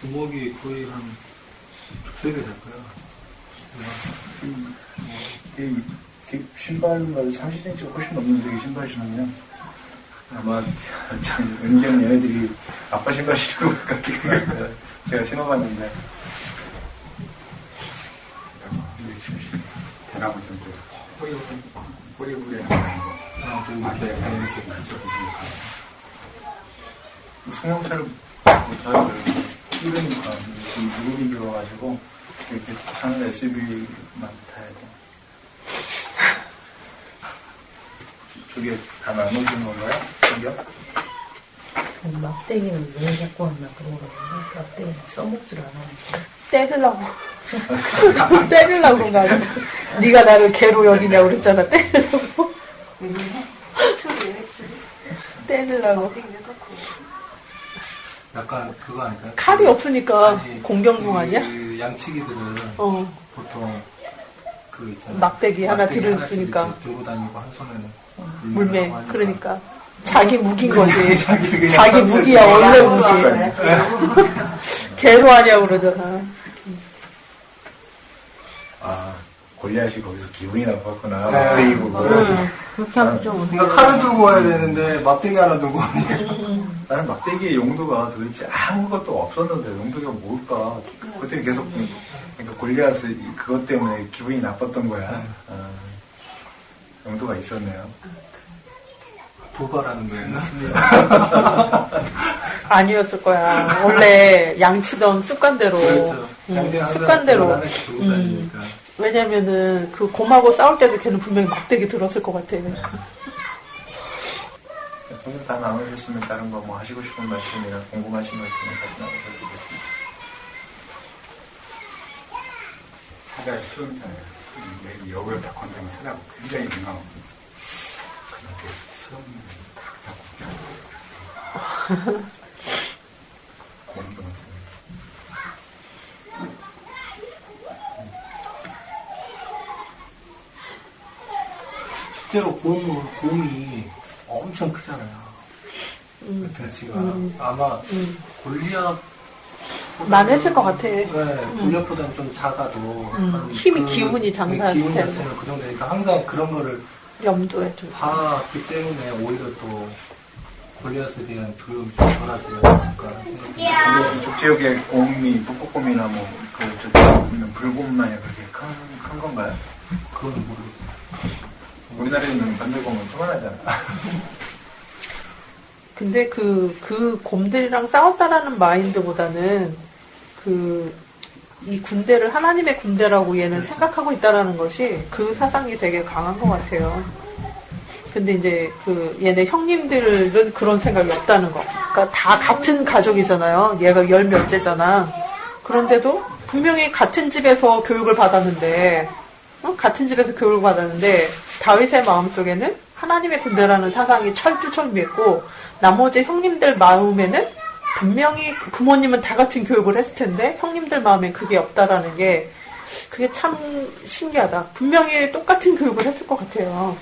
주먹이 거의 한 두세 배 될 거야. 이 신발마다 30cm가 훨씬 넘는데 이 신발 신으면 아마 참 은경 얘네들이 아빠 신발 신고 같은 거 제가 신어봤는데 대나무 정도 꼬리부리에 나가는 거. 이렇게 그쪽 승용차를 못하고 이러니까 무릎이 들어가지고 이렇게 차는 SUV만 타야 돼. 저게 다 나눠주는 건가요? 저기요? 막대기는 왜 갖고 왔나 그러거든요. 막대기는 써먹질 않았는데. 때리려고. 때리려고 그런 거 아니야? 네가 나를 개로 여기냐고 그랬잖아. 때리려고. 때리려고. 약간 그거 아닐까요? 칼이 없으니까 아니, 공격용 아니야? 그 양치기들은 보통 그 있잖아요. 막대기 하나 막대기 하나씩 들으니까. 이렇게 들고 다니고 한 손에는 물매. 물고 하니까. 그러니까. 자기 무기인 거지. 자기 자기 무기야, 원래 무기. 개로 하냐고 그러잖아. 아, 골리앗이 거기서 기분이 나빴구나. 네. 막대기 보고. 그렇게 하면 좀. 그러니까 칼을 들고 와야 되는데 막대기 하나 들고 오니까. 나는 막대기의 용도가 도대체 아무것도 없었는데 용도가 뭘까? 그때 계속 그러니까 골리앗이 그것 때문에 기분이 나빴던 거야. 용도가 있었네요. 도발하는 거였나? 아니었을 거야. 원래 양치던 습관대로. 그렇죠. 항상 습관대로. 하나씩 들고 다니니까. 왜냐면은 그 곰하고 싸울 때도 걔는 분명히 막대기 들었을 것 같아. 오늘 다 나누셨으면 다른 거 뭐 하시고 싶은 말씀이나 궁금하신 거 있으면 다시 나누셔도 되겠습니다. 사자의 수영장에 여고에 다 건드면 찾아보고 굉장히 민감하고 그렇게 수영을 탁 잡고 공동 실제로 곰이 엄청 크잖아요. 돼지가 아마 골리앗 많았을 것 같아. 네, 골리앗보다는 좀 작아도 힘이 기운이 장사할 기운 텐데. 자체는 그 정도니까 항상 그런 거를 염두에 좀. 봤기 때문에 오히려 또 골리앗에 대한 두려움이 좀 덜하지 않았을까 생각합니다. 근데 이쪽 지역에 곰이 북극곰이나 뭐그 저기 있는 불곰만이 그렇게 큰 건가요? 그건 모르겠어요. 우리나라에 있는 반들곰은 조만하잖아. 근데 그 곰들이랑 싸웠다라는 마인드보다는 이 군대를 하나님의 군대라고 얘는 생각하고 있다라는 것이 그 사상이 되게 강한 것 같아요. 근데 이제 얘네 형님들은 그런 생각이 없다는 거. 그러니까 다 같은 가족이잖아요. 얘가 10몇째잖아. 그런데도 분명히 같은 집에서 교육을 받았는데, 같은 집에서 교육을 받았는데, 다윗의 마음속에는 하나님의 군대라는 사상이 철두철미했고, 나머지 형님들 마음에는 분명히 부모님은 다 같은 교육을 했을 텐데, 형님들 마음엔 그게 없다라는 게, 그게 참 신기하다. 분명히 똑같은 교육을 했을 것 같아요.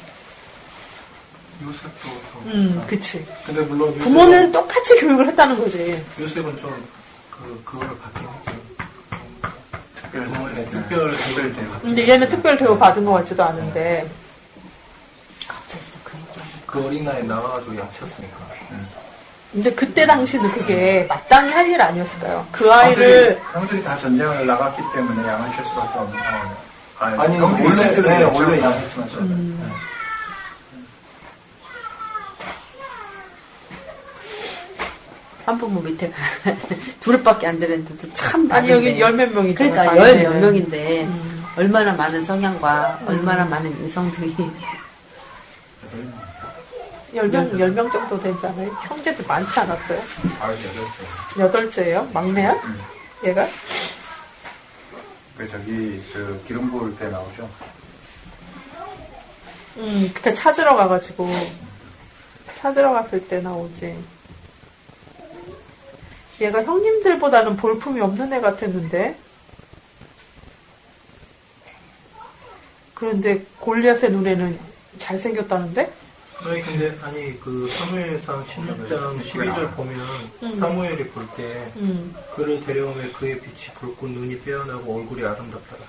요셉도 그치. 근데 물론 부모는 똑같이 교육을 했다는 거지. 요셉은 좀 그거를 받긴 했죠. 특별 대우. 근데 얘는 특별 대우 받은 것 같지도 않은데. 갑자기 그 얘기하네. 그 어린 나이에 나와가지고 양치였으니까. 근데 그때 당시는 그게 마땅히 할 일 아니었을까요? 그 아이를. 형들이 다 전쟁을 나갔기 때문에 양을 칠 수밖에 없는 상황이에요. 아니 원래 양치였죠. 한부모 밑에 둘밖에 안 되는데도 참 아니, 여기 열 몇 명이잖아. 그러니까 열 몇 명인데 얼마나 많은 성향과 얼마나 많은 인성들이 10명 정도 되지 않아요? 형제도 많지 않았어요? 아, 8째. 8째예요? 막내야? 얘가? 그 기름 부을 때 나오죠. 그렇게 찾으러 가가지고 찾으러 갔을 때 나오지. 얘가 형님들보다는 볼품이 없는 애 같았는데. 그런데 골리앗의 눈에는 잘생겼다는데? 아니 근데 그 사무엘상 16장 12절 보면 사무엘이 볼 때 그를 데려오며 그의 빛이 붉고 눈이 빼어나고 얼굴이 아름답더라.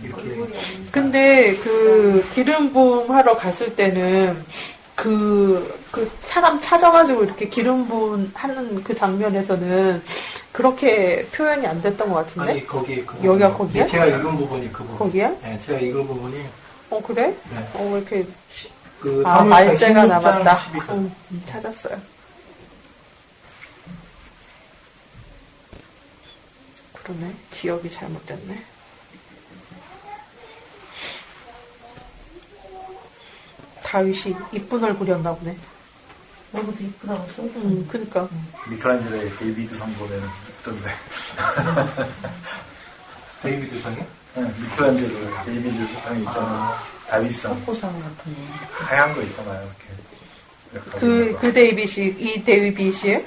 이렇게. 근데 그 기름 부음 하러 갔을 때는 그 사람 찾아가지고 이렇게 기름 부음 하는 그 장면에서는 그렇게 표현이 안 됐던 것 같은데? 아니 거기 여기가 거기야? 제가 읽은 부분이 그 부분. 거기야? 네, 제가 읽은 부분이. 그래? 네. 왜 이렇게 그 말재가 16장 남았다. 12절. 찾았어요. 그러네. 기억이 잘못됐네. 다윗이 이쁜 얼굴이었나 보네. 얼굴도 이쁘다고 써? 그니까. 미켈란젤로의 데이비드 상 보면 있던데. 데이비드 상이? 네, 미켈란젤로의 데이비드 상이 있잖아요. 다윗상. 속보상 같은 거. 하얀 거 있잖아요. 이렇게. 그 데이빗이, 이 데이빗이에요?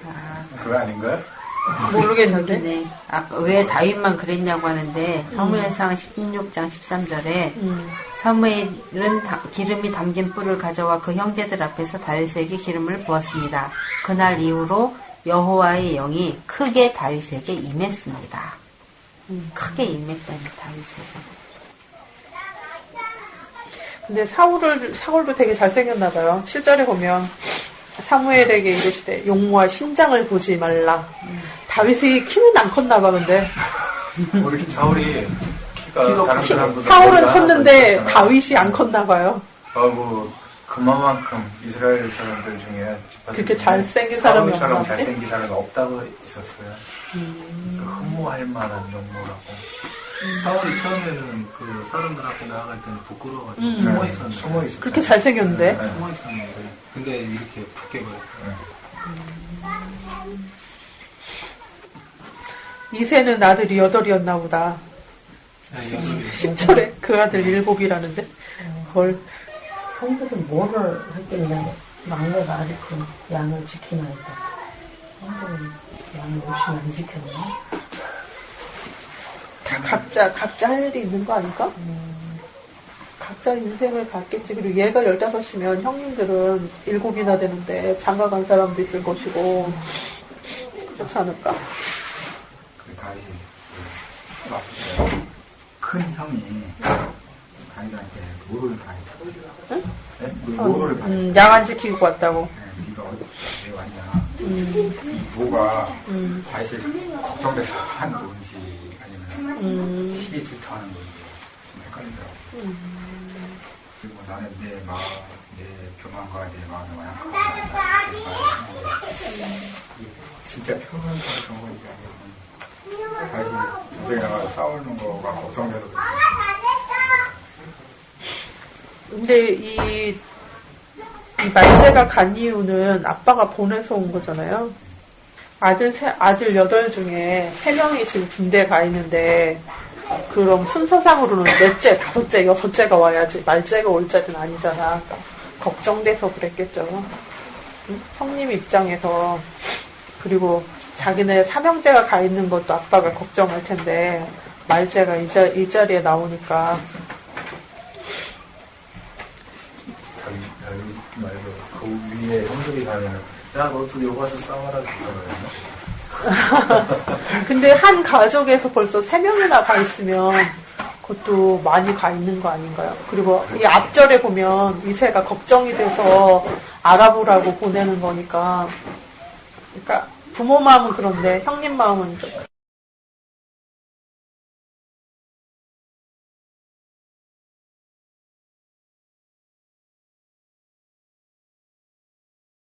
그거 아닌가요? 모르겠는데. 네. 왜 다윗만 그랬냐고 하는데 사무엘상 16장 13절에 사무엘은 기름이 담긴 뿔을 가져와 그 형제들 앞에서 다윗에게 기름을 부었습니다. 그날 이후로 여호와의 영이 크게 다윗에게 임했습니다. 크게 임했다니 다윗에게. 근데 사울도 되게 잘생겼나 봐요. 7절에 보면 사무엘에게 이르시되 용모와 신장을 보지 말라. 다윗이 키는 안 컸나 봐, 근데. 우리 사울이 키가 다른 사람보다 사울은 컸는데 다윗이 안 컸나 봐요. 그만큼 이스라엘 사람들 중에 그렇게 잘생긴 사람이 사울처럼 없나 보지? 잘생긴 사람이 없다고 있었어요. 흠모할 만한 용모라고. 사울이 처음에는 그 사람들 앞에 나아갈 때는 부끄러워가지고 숨어 있었는데. 숨어 있었어요. 그렇게 잘생겼는데? 네. 숨어 있었는데. 근데 이렇게 바뀌어버렸어요. 이새는 아들이 8이었나 보다. 네, 여덟이. 10절에 그 아들 7이라는데? 헐. 형들은 뭐를 할 때 그냥 막내가 아직 그 양을 지키나 했다. 형들은 양을 열심히 안 지켰나? 다 각자 할 일이 있는 거 아닐까? 각자 인생을 갖겠지. 그리고 얘가 15이면 형님들은 7이나 되는데 장가간 사람도 있을 것이고 그렇지 않을까? 그 다윗이 왔을 때 큰 형이 다윗한테 노를 다했다. 네? 노를 다했다. 양 안 지키고 왔다고. 네, 네가 왜 왔냐. 노가 다윗이 걱정돼서 한 노인지 아니면 시기 질투하는 노인지 좀 헷갈리더라고요. 그리고 나는 내 마음, 내 교만과 내 마음의 완악함을 진짜 표현하는 그런 거 얘기하면 다시 전쟁에 나가서 싸우는 거가 걱정돼서 근데 이 말재가 간 이유는 아빠가 보내서 온 거잖아요. 아들 8 중에 3명이 지금 군대에 가 있는데 그럼 순서상으로는 넷째, 5째, 6째가 와야지 말재가 올 자리는 아니잖아. 그러니까 걱정돼서 그랬겠죠. 형님 입장에서. 그리고 자기네 삼형제가 가 있는 것도 아빠가 걱정할 텐데 말재가 이 자리에 나오니까. 다윗 말고 그 위에 형들이 가면 야 너도 여기 와서 싸워라 그러잖아요. 근데 한 가족에서 벌써 3명이나 가 있으면 그것도 많이 가 있는 거 아닌가요? 그리고 이 앞절에 보면 이새가 걱정이 돼서 알아보라고 보내는 거니까. 그러니까 부모 마음은 그런데 형님 마음은 좀